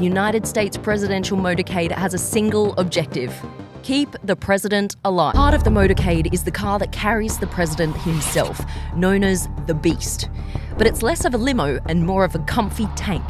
the United States presidential motorcade has a single objective: keep the president alive. Part of the motorcade is the car that carries the president himself, known as the Beast. But it's less of a limo and more of a comfy tank.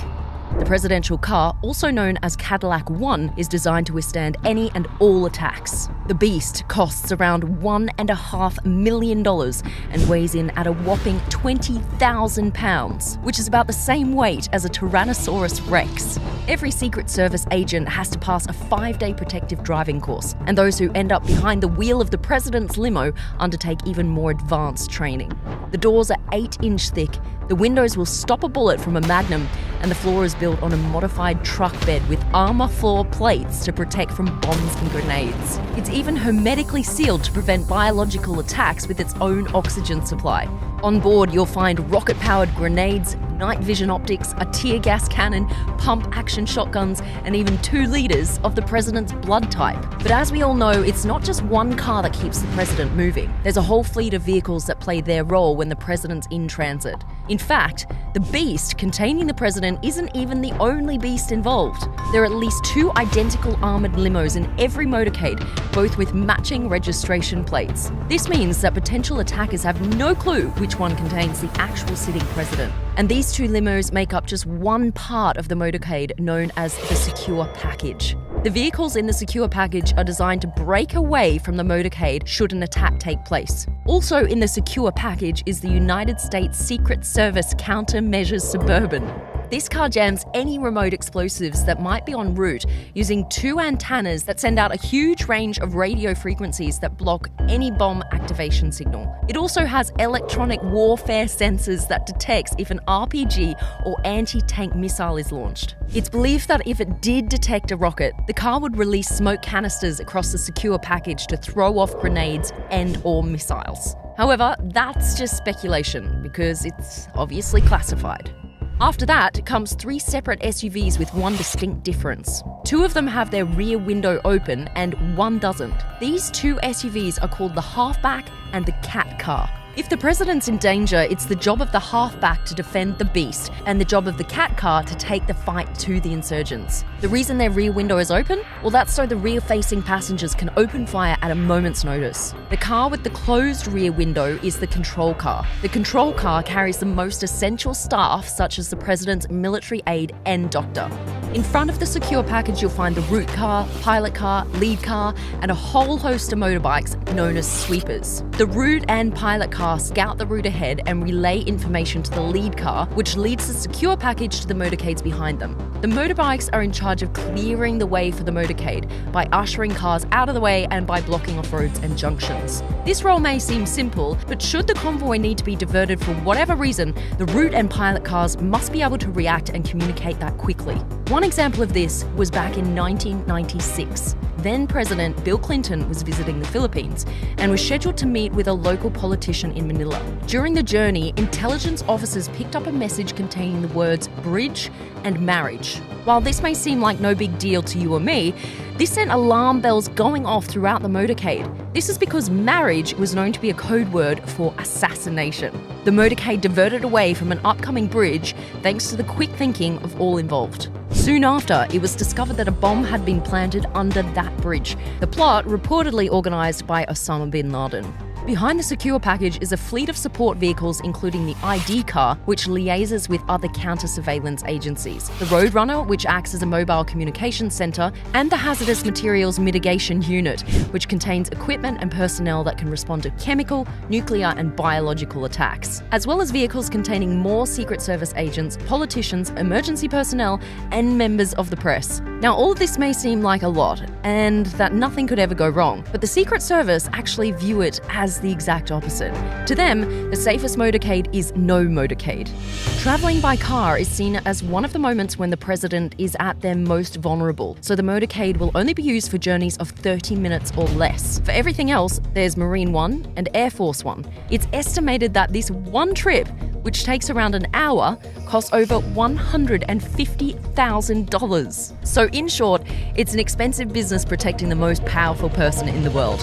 The presidential car, also known as Cadillac One, is designed to withstand any and all attacks. The Beast costs around $1.5 million and weighs in at a whopping 20,000 pounds, which is about the same weight as a Tyrannosaurus Rex. Every Secret Service agent has to pass a 5-day protective driving course, and those who end up behind the wheel of the president's limo undertake even more advanced training. The doors are 8-inch thick, the windows will stop a bullet from a Magnum, and the floor is built on a modified truck bed with armor floor plates to protect from bombs and grenades. It's even hermetically sealed to prevent biological attacks with its own oxygen supply. On board, you'll find rocket-powered grenades, night vision optics, a tear gas cannon, pump-action shotguns, and even 2 liters of the president's blood type. But as we all know, it's not just one car that keeps the president moving. There's a whole fleet of vehicles that play their role when the president's in transit. In fact, the Beast containing the president isn't even the only beast involved. There are at least 2 identical armoured limos in every motorcade, both with matching registration plates. This means that potential attackers have no clue which one contains the actual sitting president. And these 2 limos make up just one part of the motorcade known as the secure package. The vehicles in the secure package are designed to break away from the motorcade should an attack take place. Also in the secure package is the United States Secret Service Countermeasures Suburban. This car jams any remote explosives that might be en route using 2 antennas that send out a huge range of radio frequencies that block any bomb activation signal. It also has electronic warfare sensors that detects if an RPG or anti-tank missile is launched. It's believed that if it did detect a rocket, the car would release smoke canisters across the secure package to throw off grenades and/or missiles. However, that's just speculation because it's obviously classified. After that comes 3 separate SUVs with one distinct difference. 2 of them have their rear window open and 1 doesn't. These 2 SUVs are called the Halfback and the Cat Car. If the president's in danger, it's the job of the Halfback to defend the Beast and the job of the Cat Car to take the fight to the insurgents. The reason their rear window is open? Well, that's so the rear-facing passengers can open fire at a moment's notice. The car with the closed rear window is the control car. The control car carries the most essential staff, such as the president's military aide and doctor. In front of the secure package, you'll find the route car, pilot car, lead car, and a whole host of motorbikes known as sweepers. The route and pilot car scout the route ahead and relay information to the lead car, which leads the secure package to the motorcades behind them. The motorbikes are in charge of clearing the way for the motorcade by ushering cars out of the way and by blocking off roads and junctions. This role may seem simple, but should the convoy need to be diverted for whatever reason, the route and pilot cars must be able to react and communicate that quickly. One example of this was back in 1996. Then President Bill Clinton was visiting the Philippines and was scheduled to meet with a local politician in Manila. During the journey, intelligence officers picked up a message containing the words bridge and marriage. While this may seem like no big deal to you or me, this sent alarm bells going off throughout the motorcade. This is because marriage was known to be a code word for assassination. The motorcade diverted away from an upcoming bridge thanks to the quick thinking of all involved. Soon after, it was discovered that a bomb had been planted under that bridge, the plot reportedly organised by Osama bin Laden. Behind the secure package is a fleet of support vehicles including the ID car, which liaises with other counter-surveillance agencies, the Roadrunner, which acts as a mobile communications centre, and the Hazardous Materials Mitigation Unit, which contains equipment and personnel that can respond to chemical, nuclear and biological attacks, as well as vehicles containing more Secret Service agents, politicians, emergency personnel and members of the press. Now, all of this may seem like a lot, and that nothing could ever go wrong, but the Secret Service actually view it as the exact opposite. To them, the safest motorcade is no motorcade. Travelling by car is seen as one of the moments when the president is at their most vulnerable, so the motorcade will only be used for journeys of 30 minutes or less. For everything else, there's Marine One and Air Force One. It's estimated that this one trip, which takes around an hour, costs over $150,000. So in short, it's an expensive business protecting the most powerful person in the world.